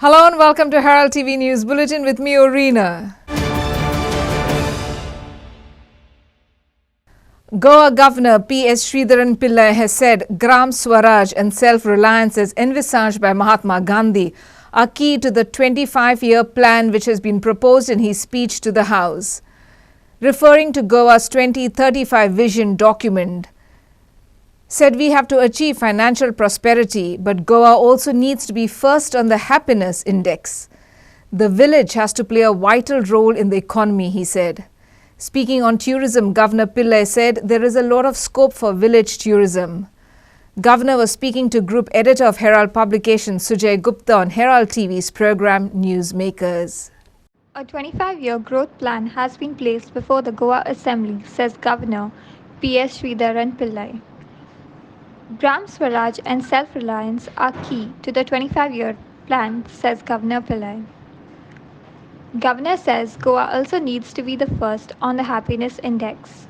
Hello and welcome to Herald TV News Bulletin with me, Orina. Goa Governor P.S. Sridharan Pillai has said Gram Swaraj and self-reliance as envisaged by Mahatma Gandhi are key to the 25-year plan which has been proposed in his speech to the House. Referring to Goa's 2035 vision document, said we have to achieve financial prosperity, but Goa also needs to be first on the happiness index. The village has to play a vital role in the economy, he said. Speaking on tourism, Governor Pillai said there is a lot of scope for village tourism. Governor was speaking to Group Editor of Herald Publication, Sujay Gupta, on Herald TV's program Newsmakers. A 25-year growth plan has been placed before the Goa Assembly, says Governor P.S. Sridharan Pillai. Gram Swaraj and self-reliance are key to the 25-year plan, says Governor Pillai. Governor says Goa also needs to be the first on the happiness index.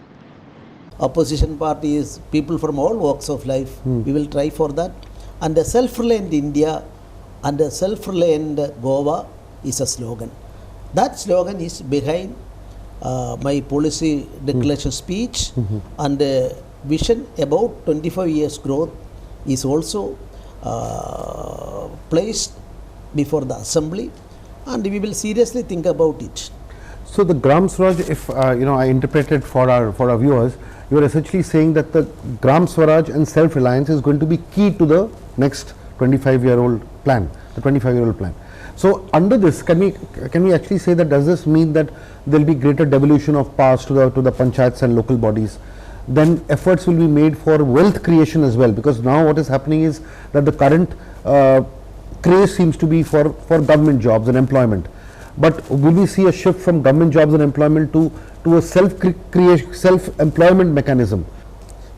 Opposition party is people from all walks of life. We will try for that. And a self-reliant India and a self-reliant Goa is a slogan. That slogan is behind my policy declaration speech, and vision about 25 years growth is also placed before the Assembly, and we will seriously think about it. So the Gram Swaraj, if I interpreted for our viewers, you are essentially saying that the Gram Swaraj and self-reliance is going to be key to the next 25-year-old plan, the 25-year-old plan. So under this, can we actually say that, does this mean that there will be greater devolution of powers to the panchayats and local bodies? Then efforts will be made for wealth creation as well, because now what is happening is that the current craze seems to be for government jobs and employment. But will we see a shift from government jobs and employment to a self-employment mechanism?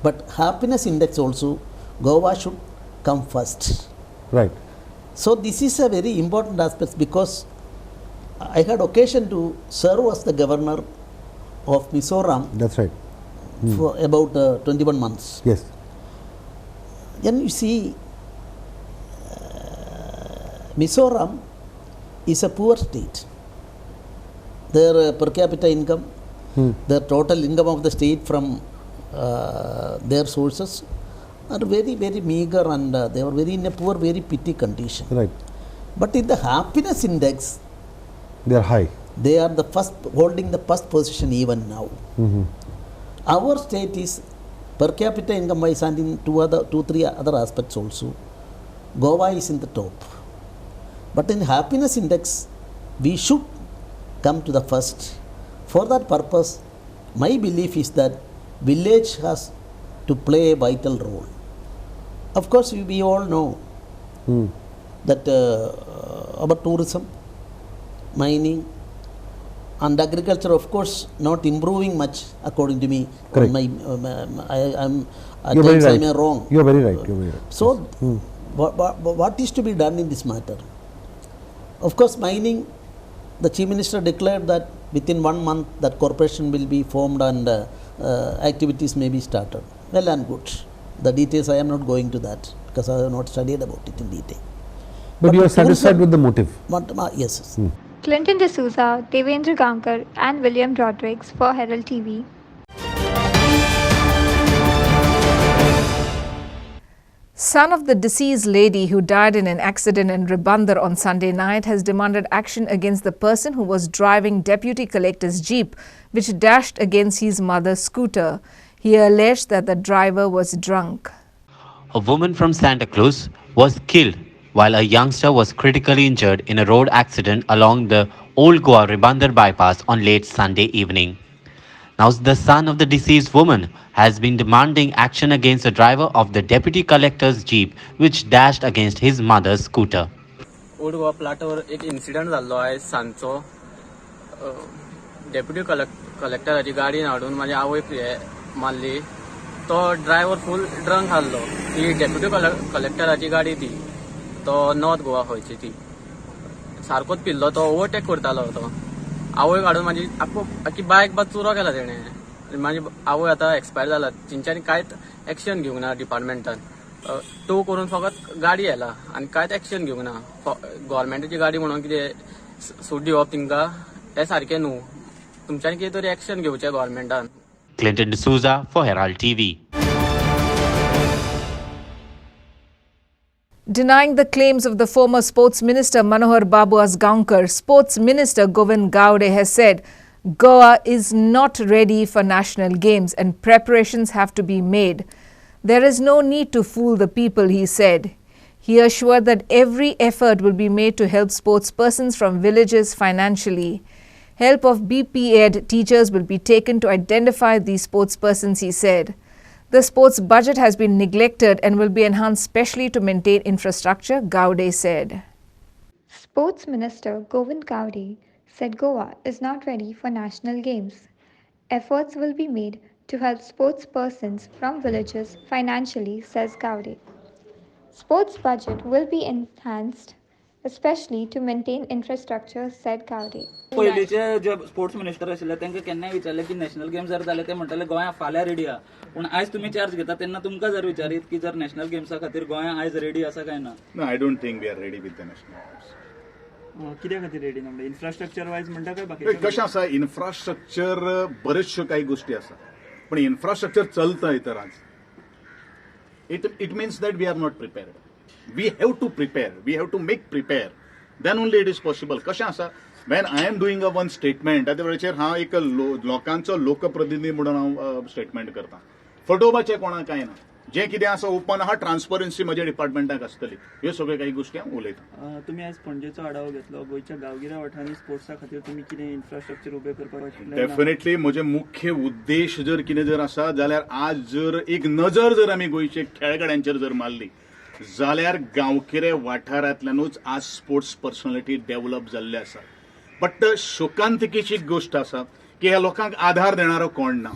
But happiness index also, Goa should come first. Right. So this is a very important aspect, because I had occasion to serve as the governor of Mizoram. That's right. For about 21 months. Yes. Then you see, Mizoram is a poor state. Their per capita income, their total income of the state from their sources are very, very meager, and they were very in a poor, very pity condition. Right. But in the happiness index, they are high. They are the first, holding the first position even now. Our state is per capita income wise, and in two, three other aspects also, Goa is in the top. But in happiness index, we should come to the first. For that purpose, my belief is that village has to play a vital role. Of course, we all know that about tourism, mining, and agriculture, of course, not improving much according to me. Correct. I'm You're very right. I'm wrong. You're very right. You're very right. So, what is to be done in this matter? Of course, mining, the Chief Minister declared that within 1 month that corporation will be formed and activities may be started. Well and good. The details, I am not going to that, because I have not studied about it in detail. But you are satisfied with the motive? Yes. Clinton D'Souza, Devendra Gamkar and William Rodrigues for Herald TV. Son of the deceased lady who died in an accident in Ribandar on Sunday night has demanded action against the person who was driving Deputy Collector's Jeep, which dashed against his mother's scooter. He alleged that the driver was drunk. A woman from Santa Cruz was killed while a youngster was critically injured in a road accident along the Old Goa Ribandar bypass on late Sunday evening. Now, the son of the deceased woman has been demanding action against the driver of the Deputy Collector's Jeep, which dashed against his mother's scooter. Old Goa प्लाटवर एक incident जाल्लो आयज सांजचो. Deputy कलेक्टराची गाडी हाडून माझी आवय मारली. तो ड्रायव्हर फुल ड्रंक आसलो. ही डेप्युटी कलेक्टराची गाडी ती. तो नॉर्थ गोवा खंयची ती. सारकोच पिल्लो तो ओव्हरटेक करतालो तो. आवय काढून माझी आखी बायक चुरो केला तेणे. माझी आवय आता एक्सपायर जाला. तेंच्यांनी कांयच एक्शन घेवंक ना डिपार्टमेंटान. टो करून फकत गाडी येला आनी कांयच एक्शन घेवंक ना. गव्हर्मेंटाची गाडी म्हणून कितें सूट दिवप तिंका हें सारकें न्हू. तुमच्यांनी कितें तरी एक्शन घेवचें गव्हर्मेंटान. Clinton D'Souza for Herald TV. Denying the claims of the former Sports Minister Manohar Babu Asgaonkar, Sports Minister Govt has said Goa is not ready for national games and preparations have to be made. There is no need to fool the people, he said. He assured that every effort will be made to help sportspersons from villages financially. Help of BPEd teachers will be taken to identify these sportspersons, he said. The sports budget has been neglected and will be enhanced specially to maintain infrastructure, Gowde said. Sports Minister Govt said Goa is not ready for national games. Efforts will be made to help sportspersons from villages financially, says Gowde. Sports budget will be enhanced, especially to maintain infrastructure, said Gowde. पयलींचे जे sports minister आशिल्ले तांकां केन्नाय विचारले की national games जर जाले ते म्हणटाले गोंया फाल्यां रेडी आहा. पूण आयज तुमी चार्ज घेता तेन्ना तुमकां जर विचारीत की जर नॅशनल गेम्सा खातीर गोंया आयज रेडी आसा काय ना. No, I don't think we are ready with the national games. कित्या खातीर रेडी ना म्हणजे इन्फ्रास्ट्रक्चर वायज म्हणटा काय बाकी कशें आसा इन्फ्रास्ट्रक्चर बऱ्योचश्यो काही गोष्टी आसा पण इन्फ्रास्ट्रक्चर चलता तर आज it means that we are not prepared. We have to prepare, we have to make prepare, then only it is possible. कशें आसा when I am doing a one statement त्या वेळाचेर हांव एक लोकांचो लोकप्रतिनिधी म्हणून हांव स्टेटमेंट करता. फटोवपाचें कोणाक कांय ना. जें कितें आसा ओपन आहा ट्रान्सपरन्सी म्हज्या डिपार्टमेंटाक आसतली. ह्यो सगळ्यो काही गोष्टी हांव उलयतां. तुमी आयज पणजेचो आढावो घेतलो. गोंयच्या गांवगिऱ्या वाठारांनी स्पोर्ट्सा खातीर तुमी कितें इन्फ्रास्ट्रक्चर उबें करपाक डेफिनेटली म्हजे मुख्य उद्देश जर कितें जर आसा जाल्यार आज जर एक नजर जर आमी गोंयचे खेळगड्यांचेर जर मारली जाल्यार गांवगिऱ्या वाठारांतल्यानूच आज स्पोर्ट्स पर्सनॅलिटी डेव्हलप जाल्ले आसा. बट शोकांतिकेची गोष्ट आसा की ह्या लोकांक आधार देणारो कोण ना.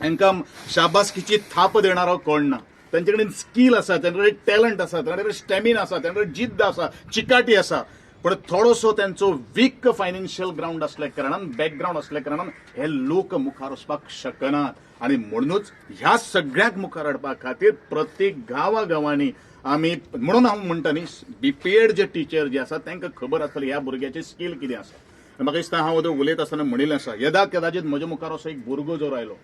तांकां शाबासकीची थाप देणारो कोण ना. तांचे कडेन स्कील आसा, तांचे कडेन टॅलंट आसा, तांचे कडेन स्टॅमिना आसा, तांचे कडेन जिद्द आसा, चिकाटी आसा. पण थोडोसो तांचो वीक फायनान्शियल ग्राउंड असल्या कारणान बॅकग्राउंड असल्या कारणान हे लोक मुखार वचपाक शकनात. आणि म्हणूनच ह्या सगळ्याक मुखार हाडपा खातीर प्रत्येक गांवांनी आमी म्हणून हांव म्हणटा न्ही बीपीएड जे टीचर जे आसा तांकां खबर आसतली ह्या भुरग्याचे स्कील कितें आसा. म्हाका दिसता हांव उलयत आसतना म्हणिल्लें आसा यदा कदाचित म्हज्या मुखार असो एक भुरगो जो आयलो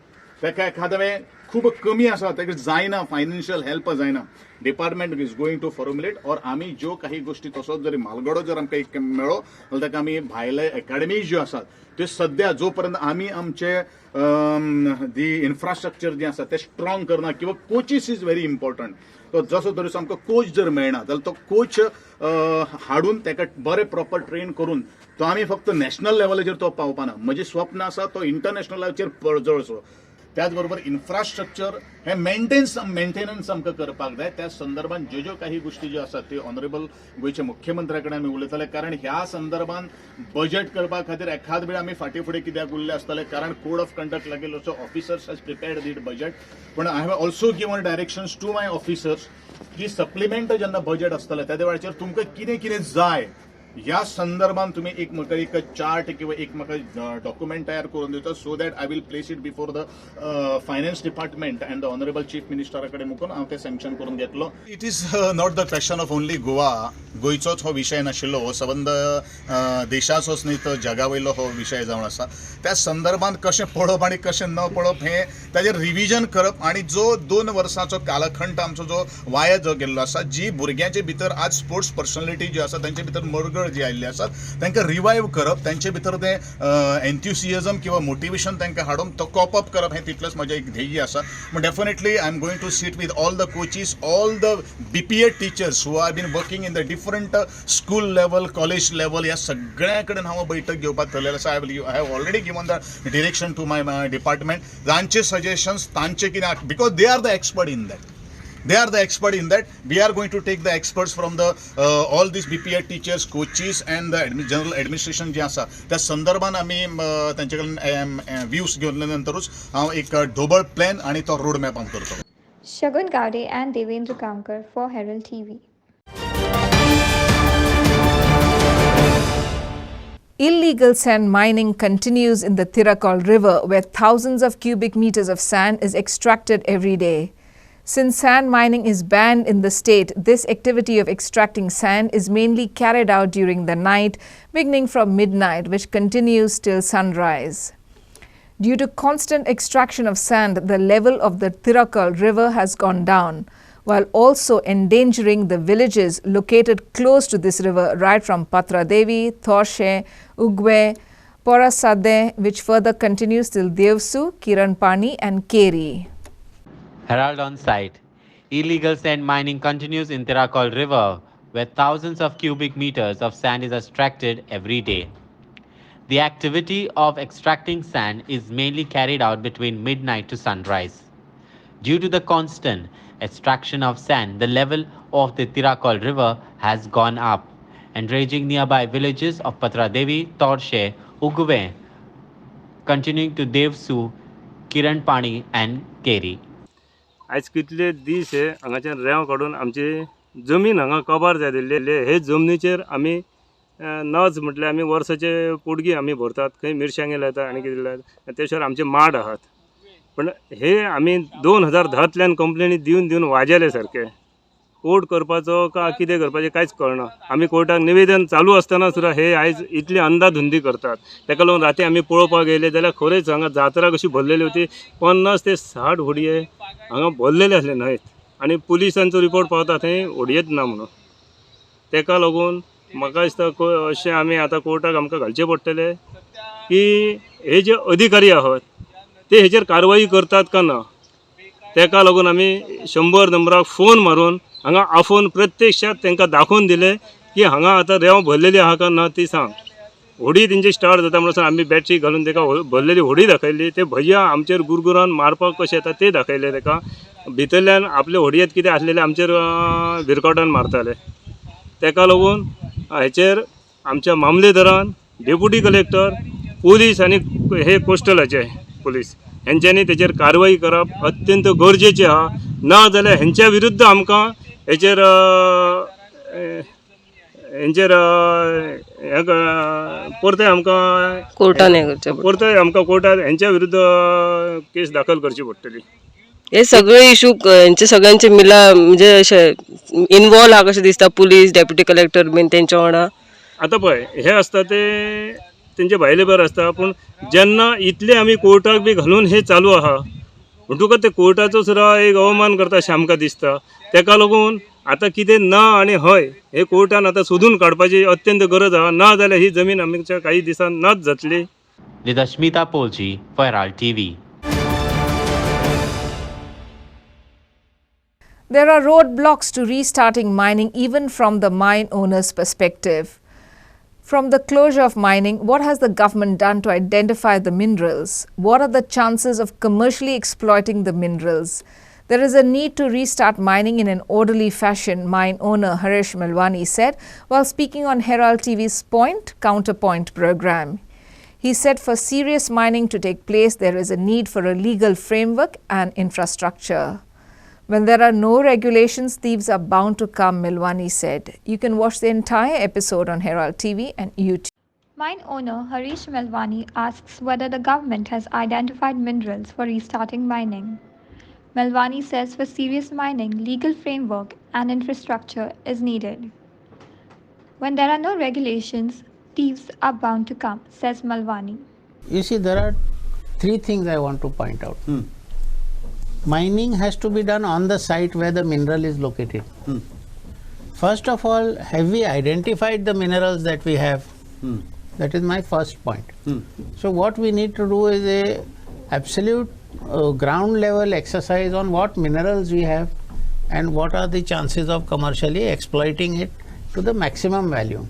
ताका एखादें खूब कमी आसा ताका जायना फायनान्शियल हेल्प जायना department is going to formulate और आमी ज्यो काही गोष्टी तसोच जरी म्हालगडो जर आमकां एक मेळ्ळो जाल्यार ताका आमी भायले एकाडेमीज ज्यो आसात त्यो सद्या जो पर्यंत आमी आमचे दी इन्फ्रास्ट्रक्चर जे आसा ते स्ट्रॉंग करना किंवा कोचीस इज व्हेरी इम्पॉर्टंट. तो जसो तरेचो आमकां कोच जर मेळना जाल्यार तो कोच हाडून ताका बरें प्रॉपर ट्रेन करून तो आमी फक्त नॅशनल लेवलाचेर तो पावपाना. म्हजें स्वप्न आसा तो इंटरनॅशनल लेवलाचेर पळजवचो. त्याच बरोबर इन्फ्रास्ट्रक्चर हे मेंटेनन्स आमकां करपाक जाय. त्या संदर्भात ज्यो काही गोष्टी ज्यो आसात त्यो ऑनरेबल गोंयच्या मुख्यमंत्र्या कडेन आमी उलयताले कारण ह्या संदर्भात बजेट करपा खातीर एखाद वेळ आमी फाटी फुडें कित्याक उरले आसतले कारण कोड ऑफ कंडक्ट लागेल so officers has prepared the budget. पण I have also given directions to my officers की सप्लिमेंट जेन्ना बजेट आसतलें त्या वेळाचेर तुमकां कितें कितें जाय या संदर्भात तुम्ही एक म्हाका एक चार्ट किंवा एक म्हाका डॉक्युमेंट तयार करून दिता so that I will place it before the finance department and the honourable chief मिनिस्टरा कडेन मुकून हांव ते सँक्शन करून घेतलो. It is not the question of only Goa. गोंयचोच हो विशय नाशिल्लो हो सबंद देशाचोच न्ही तर जगा वयलो हो विशय जावन आसा. त्या संदर्भात कशें पळप आनी कशें न पळप हें ताजेर रिव्हिजन करप आनी जो 2 वर्सांचो कालखंड आमचो जो वाया जो गेल्लो आसा जी भुरग्यांचे भितर आज स्पोर्ट्स पर्सनॅलिटी जी आसा तांचे भितर मरगळ जी आयिल्ली आसात तांकां रिवायव करप तांचे भितर ते एन्थुसियझम किंवा मोटिवेशन तांकां हाडून तो कॉप अप करप हें तितलेंच म्हजें एक ध्येय आसा. But definitely I am going to sit with all the coaches all the BPEd teachers who are been working in the different school level college level ह्या सगळ्या कडेन हांव बैठक घेवपाक थरलेलो आसा. I have already given the direction to my department. तांचे suggestions तांचे कितें because they are the expert in that. They are the expert in that. We are going to take the experts from the all these BPEd teachers, coaches and the general administration जे आसा त्या संदर्भात आम्ही त्यांच्याकडून views घेतल्यानंतरच हांव एक ढोबळ plan आणि तो road map आम करतो. Shagun Gowde and Devendra Kamkar for Herald TV. Illegal sand mining continues in the Thirakol River, where thousands of cubic meters of sand is extracted every day. Since sand mining is banned in the state, this activity of extracting sand is mainly carried out during the night, beginning from midnight, which continues till sunrise. Due to constant extraction of sand, the level of the Thirakal river has gone down, while also endangering the villages located close to this river, right from Patradevi, Thorshe, Ugwe, Porasade, which further continues till Devsu, Kiranpani and Keri. Herald on site. Illegal sand mining continues in Thirakal River, where thousands of cubic meters of sand is extracted every day. The activity of extracting sand is mainly carried out between midnight to sunrise. Due to the constant extraction of sand, the level of the Thirakal River has gone up, enraging nearby villages of Patradevi, Torshe, Ugwe, continuing to Devsu, Kiranpani and Keri. आज कितले दीस हे हांगाच्यान रेंव काडून आमची जमीन हांगा कबार जाल्ले हे जमनीचेर आमी नज म्हटल्यार आमी वर्साचे पोडगी आमी भरतात खंय मिरसांगे लायतात आनी कितें लायतात त्या शिवाय आमचे माड आहात पण हे आमी 2010तल्यान कंप्लेनी दिवन दिवन वाजेले सारके कोर्ट करपाचो का कितें करपाचें कांयच कळना आमी कोर्टाक निवेदन चालू आसतना सुद्दां हे आयज इतली अंधाधुंदी करतात ताका लागून राती आमी पळोवपाक गेले जाल्यार खरेंच हांगा जात्रा कशी भरलेली होती 50 ते 60 होडये हांगा भरलेले आसले न्हयत आनी पुलिसांचो रिपोर्ट पावता थंय होडयेच ना म्हणून ताका लागून म्हाका दिसता अशें आमी आतां कोर्टाक आमकां घालचें पडटलें की हे जे अधिकारी आहात ते हेचेर कारवाई करतात का ना ताका लागून आमी 100 नंबराक फोन मारून हांगा आफोवन प्रत्यक्षात तांकां दाखोवन दिले की हांगा आतां रेंव भरलेली आहा का ना ती सांग होडी तेंची स्टार्ट जाता म्हणून आमी बॅटरी घालून ताका भरलेली होडी दाखयली ते भैया आमचेर गुरगुरान मारपाक कशें येता ते दाखयले ताका भितरल्यान आपले होडयेंत कितें आसलेलें आमचेर भिरकोटान मारताले ताका लागून हेचेर आमच्या मामलेदारान डेप्युटी कलेक्टर पुलीस आनी हे कोस्टलाचे पुलीस हेंच्यांनी तेचेर कारवाई करप अत्यंत गरजेचें आहा ना जाल्यार हेंच्या विरुद्ध आमकां हेचेर परते आमकां परते आमकां कोर्टात हेंच्या विरुद्ध केस दाखल करची पडटली हे सगळे इशू हेंचे सगळ्यांचे मिला म्हणजे अशे इनवॉल्व आहा कशें दिसता पुलीस डेप्युटी कलेक्टर बीन तेंच्या वांगडा आतां पळय हे आसता ते तेंचे भायले बर आसता पूण जेन्ना इतले आमी कोर्टाक बी घालून हे चालू आहा म्हणटकूच ते कोर्टाचो सुद्दां एक अवमान करता अशें आमकां दिसता ताका लागून आतां कितें ना आनी हय हे कोर्टान आतां सोदून काडपाची अत्यंत गरज आहा ना जाल्यार ही जमीन आमच्या काही दिसान नाच जातली. Lidashmita Polji for Herald TV. There are roadblocks to restarting mining even from the mine owner's perspective. From the closure of mining, what has the government done to identify the minerals? What are the chances of commercially exploiting the minerals? There is a need to restart mining in an orderly fashion, mine owner Harish Melwani said while speaking on Herald TV's Counterpoint program. He said for serious mining to take place, there is a need for a legal framework and infrastructure. When there are no regulations, thieves are bound to come, Melwani said. You can watch the entire episode on Herald TV and YouTube. Mine owner Harish Melwani asks whether the government has identified minerals for restarting mining. Melwani says for serious mining, legal framework and infrastructure is needed. When there are no regulations, thieves are bound to come, says Melwani. You see, there are three things I want to point out. Mining has to be done on the site where the mineral is located. First of all, have we identified the minerals that we have? That is my first point. So what we need to do is a absolute ground level exercise on what minerals we have and what are the chances of commercially exploiting it to the maximum value.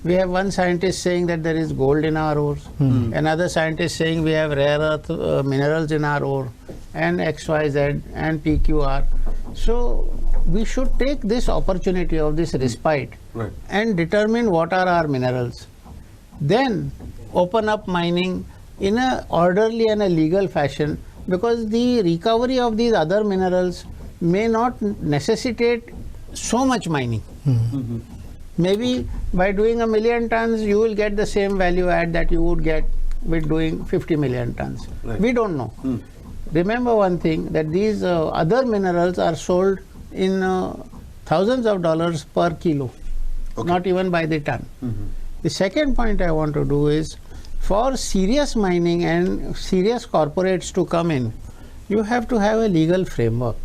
We have one scientist saying that there is gold in our ores, another scientist saying we have rare earth minerals in our ore, and XYZ and PQR. So we should take this opportunity of this respite and determine what are our minerals. Then open up mining in a orderly and a legal fashion, because the recovery of these other minerals may not necessitate so much mining. Maybe by doing 1 million tons, you will get the same value add that you would get with doing 50 million tons. We don't know. remember one thing, that these other minerals are sold in thousands of dollars per kilo, not even by the ton. The second point I want to do is, for serious mining and serious corporates to come in, you have to have a legal framework.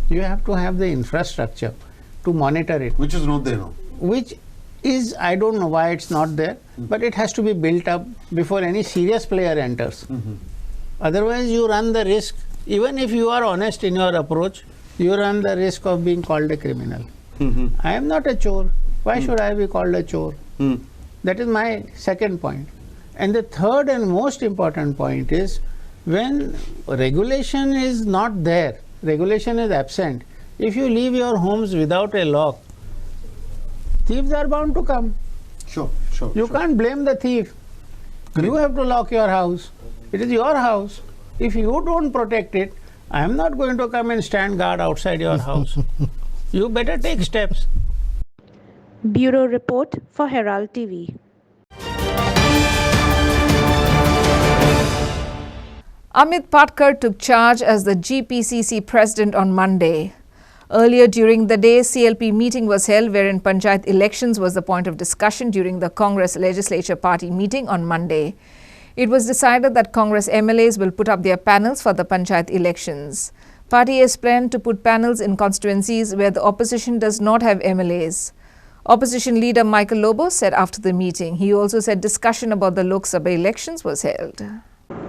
You have to have the infrastructure to monitor it. Which is not there now. Which is, I don't know why it's not there, but it has to be built up before any serious player enters. Otherwise, you run the risk, even if you are honest in your approach, you run the risk of being called a criminal. I am not a chore. Why should I be called a chore? That is my second point. And the third and most important point is, when regulation is not there, regulation is absent, if you leave your homes without a lock, thieves are bound to come. Sure. You can't blame the thief. You have to lock your house. It is your house. If you don't protect it, I am not going to come and stand guard outside your house. You better take steps. Bureau Report for Herald TV. Amit Patkar took charge as the GPCC president on Monday. Earlier during the day, CLP meeting was held wherein Panchayat elections was the point of discussion during the Congress Legislature Party meeting on Monday. It was decided that Congress MLAs will put up their panels for the Panchayat elections. Party has planned to put panels in constituencies where the opposition does not have MLAs. Opposition leader Michael Lobo said after the meeting. He also said discussion about the Lok Sabha elections was held.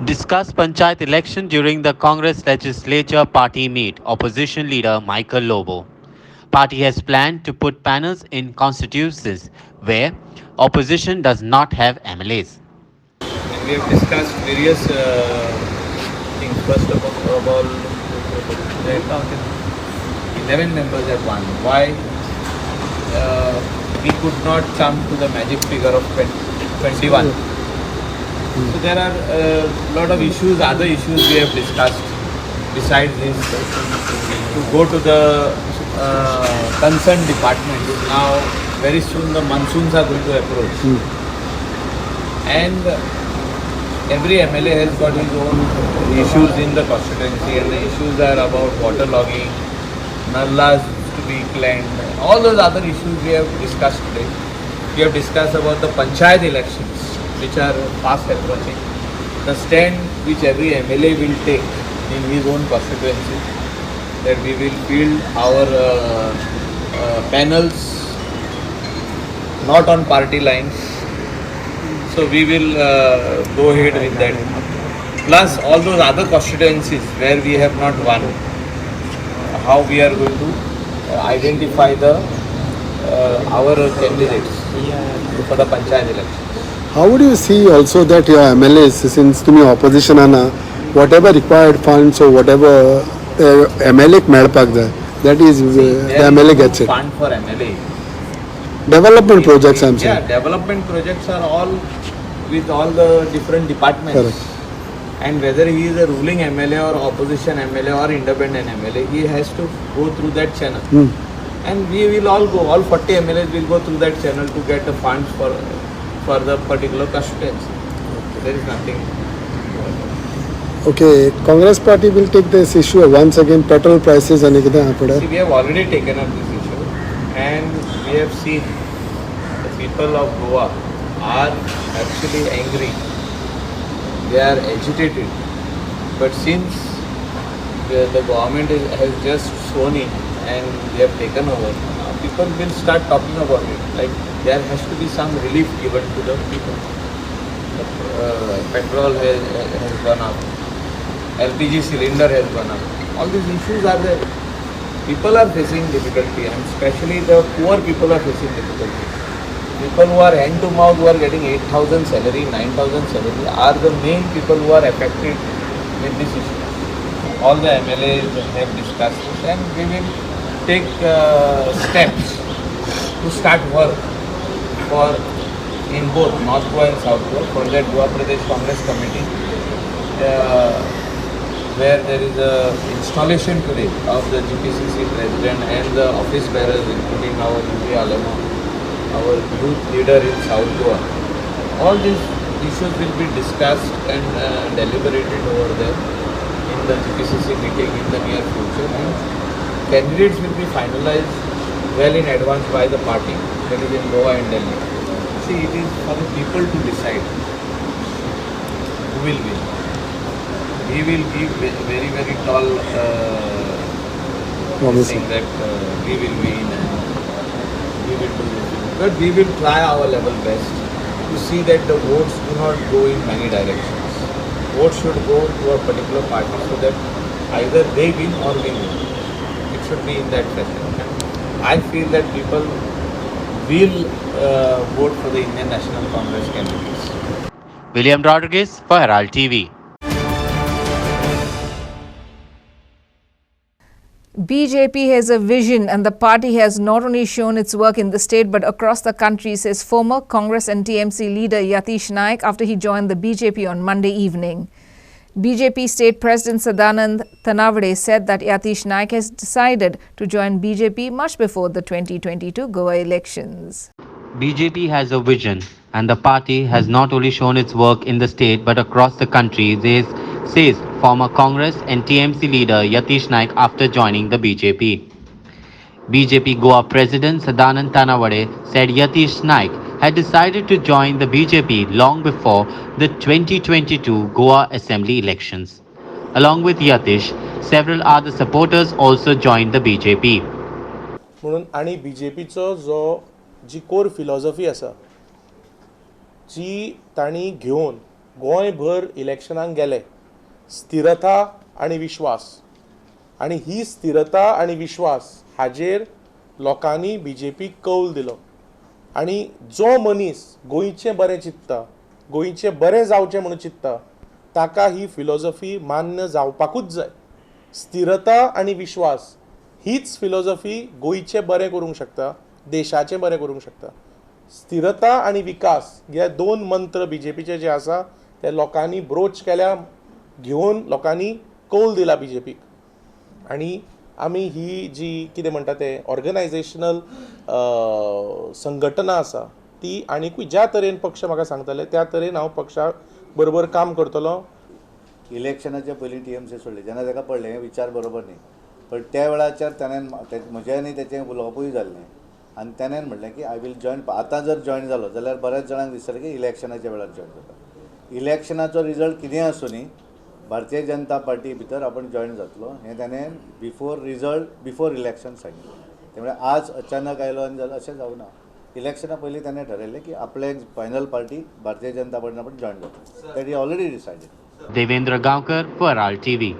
Discuss Panchayat election during the Congress Legislature Party meet, opposition leader Michael Lobo. Party has planned to put panels in constituencies where opposition does not have MLAs. We have discussed various things. First of all, 11 members have won. Why we could not jump to the magic figure of 21? So there are a lot of issues, other issues we have discussed besides this, to go to the concerned departments. Now very soon the monsoons are going to approach, and every MLA has got his own issues in the constituency, and the issues are about water logging, nallas to be cleaned, all those other issues we have discussed today. We have discussed about the Panchayat elections, which are fast approaching, the stand which every MLA will take in his own constituency, that we will field our panels not on party lines. So we will go ahead with that. Plus all those other constituencies where we have not won, how we are going to identify our candidates for the Panchayat elections. How would you see also that your MLAs, since to me opposition and whatever required funds or whatever MLA मेळपाक जाय, that is the MLA gets it. Fund for MLA. Development projects, I'm saying. Yeah, development projects are all with all the different departments. Correct. And whether he is a ruling MLA or opposition MLA or independent MLA, he has to go through that channel. And we will all go, all 40 MLAs will go through that channel to get the funds for the particular constituency. There is nothing. Okay, Congress party will take this issue once again, petrol prices and See, we have already taken up this issue, and we have seen the people of Goa are actually angry. They are agitated. But since the government has just sworn in and they have taken over, people will start talking about it. Like there has to be some relief given to the people. Petrol has gone up. LPG cylinder has gone up. All these issues are there. People are facing difficulty, and especially the poor people are facing difficulty. People who are hand to mouth, who are getting 8,000 salary, 9,000 salary, are the main people who are affected with this issue. All the MLAs have discussed this, and we will take steps to start work for in both North Goa and South Goa. For that, Goa Pradesh Congress Committee, where there is a installation today of the GPCC president and the office bearers, including our UP Alama, our youth leader in South Goa. All these issues will be discussed and deliberated over there in the GPCC meeting in the near future. And candidates will be finalized well in advance by the party, that is in Goa and Delhi. See, it is for the people to decide who will win. He will give very, very tall saying that we will win and we will do this. But we will try our level best to see that the votes do not go in many directions. Votes should go to a particular party so that either they win or we win. It should be in that fashion. And I feel that people will vote for the Indian National Congress candidates. William Rodriguez for Herald TV. BJP has a vision and the party has not only shown its work in the state but across the country, says former Congress and TMC leader Yatish Naik after he joined the BJP on Monday evening. BJP State President Sadanand Tanawade said that Yatish Naik has decided to join BJP much before the 2022 Goa elections. BJP has a vision and the party has not only shown its work in the state but across the country, says former Congress and TMC leader Yatish Naik after joining the BJP. BJP Goa President Sadanand Tanawade said Yatish Naik had decided to join the BJP long before the 2022 Goa Assembly elections. Along with Yatish, several other supporters also joined the BJP. म्हणून आणि BJPचो जी core philosophy आसा जी तांणी घेवन गोंयभर इलेक्शनाक गेले, स्थिरता आणि विश्वास, आणि ही स्थिरता आणि विश्वास हाजेर लोकांनी BJP कौल दिलो. आणि जो मनीस गोंयचें बरें चित्ता, गोंयचें बरें जावचें म्हणून चित्ता, ताका ही फिलॉसॉफी मान्य जावपाकूच जाय. स्थिरता आणि विश्वास हीच फिलॉसॉफी गोंयचें बरें करूंक शकता, देशाचें बरें करूंक शकता. स्थिरता आणि विकास हे दोन मंत्र BJPचे जे आसा ते लोकांनी ब्रोच केल्या, घेवन लोकांनी कौल दिला BJPक. आणि आमी ही जी कितें म्हणटा ते ऑर्गनायझेशनल संघटना आसा ती आनीकूय ज्या तरेन पक्ष म्हाका सांगताले त्या तरेन हांव पक्षा बरोबर काम करतलो. इलेक्शनाच्या पयलीं TMC सोडले जेन्ना ताका पडलें हें विचार बरोबर न्ही, पण त्या वेळाचेर ताणें म्हज्यानी तेचें उलोवपूय जाल्लें आनी ताणें म्हणलें की आय वील जॉयन. आतां जर जॉयन जालो जाल्यार बऱ्याच जाणांक दिसतलें की इलेक्शनाच्या वेळार जॉयन जाता. इलेक्शनाचो रिजल्ट कितें आसूं न्ही, भारतीय जनता पार्टी भितर आपण जॉयन जातलो हें ताणें बिफोर इलेक्शन सांगिल्लें. त्यामुळे आज अचानक आयलो आनी जाल्यार अशें जावना. इलेक्शना पयलीं ताणें ठरयलें की आपले फायनल पार्टी भारतीय जनता पार्टीन आपण जॉयन जाता. That he already decided. Devendra Gaonkar for Herald TV.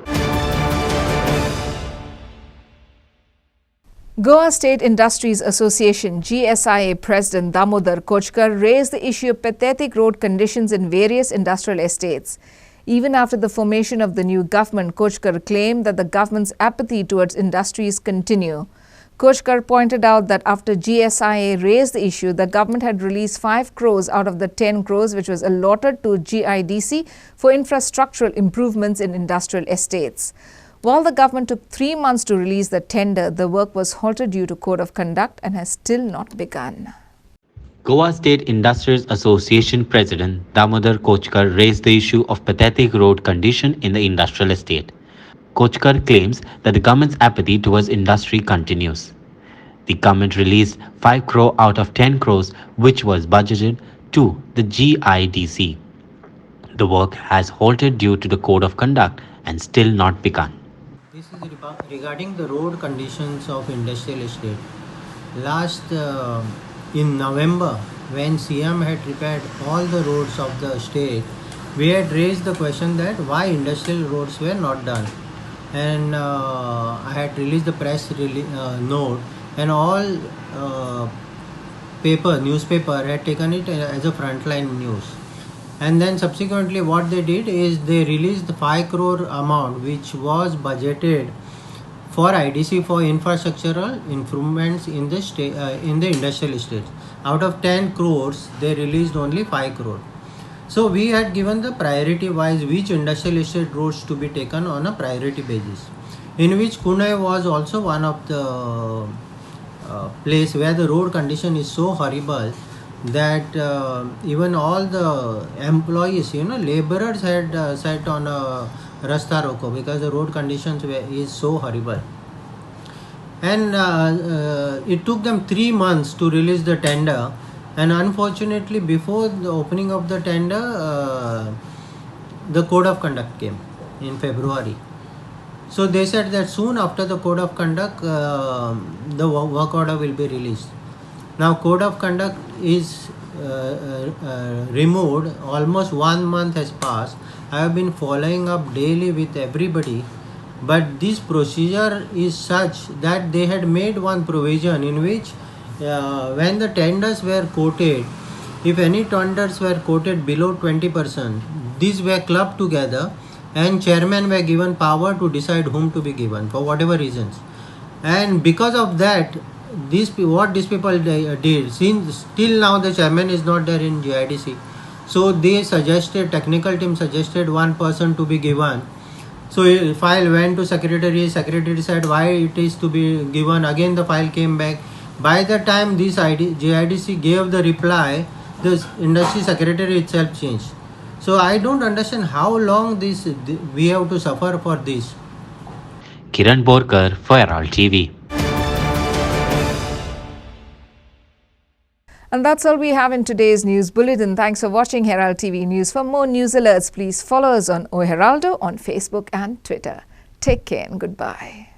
Goa State Industries Association GSIA President Damodar Kochkar raised the issue of pathetic road conditions in various industrial estates. Even after the formation of the new government, Kochkar claimed that the government's apathy towards industries continue. Kochkar pointed out that after GSIA raised the issue, the government had released 5 crores out of the 10 crores which was allotted to GIDC for infrastructural improvements in industrial estates. While the government took 3 months to release the tender, the work was halted due to code of conduct and has still not begun. Goa State Industries Association President Damodar Kochkar raised the issue of pathetic road condition in the industrial estate. Kochkar claims that the government's apathy towards industry continues. The government released 5 crore out of 10 crores which was budgeted to the GIDC. The work has halted due to the code of conduct and still not begun. This is regarding the road conditions of industrial estate. In November, when CM had repaired all the roads of the state, we had raised the question that why industrial roads were not done. And I had released the press note, and all newspaper had taken it as a frontline news. And then subsequently what they did is they released the 5 crore amount which was budgeted for IDC for infrastructural improvements in the industrial estates. Out of 10 crores, they released only 5 crore. So we had given the priority wise which industrial estate roads to be taken on a priority basis, in which Kunai was also one of the place where the road condition is so horrible that even all the employees, laborers had sat on a Rasta Roko because the road conditions is so horrible. And it took them 3 months to release the tender, and unfortunately before the opening of the tender, the code of conduct came in February. So they said that soon after the code of conduct, the work order will be released. Now code of conduct is removed, almost 1 month has passed. I have been following up daily with everybody, but this procedure is such that they had made one provision in which when the tenders were quoted, if any tenders were quoted below 20%, these were clubbed together and chairman were given power to decide whom to be given for whatever reasons. And because of that, what these people did, since till now the chairman is not there in GIDC, so they suggested, technical team suggested one person to be given. So file went to secretary said why it is to be given. Again the file came back. By the time this GIDC gave the reply, the industry secretary itself changed. So I don't understand how long we have to suffer for this. Kiran Borkar for Herald TV. And that's all we have in today's news bulletin. Thanks for watching Herald TV News. For more news alerts, please follow us on O Heraldo on Facebook and Twitter. Take care and goodbye.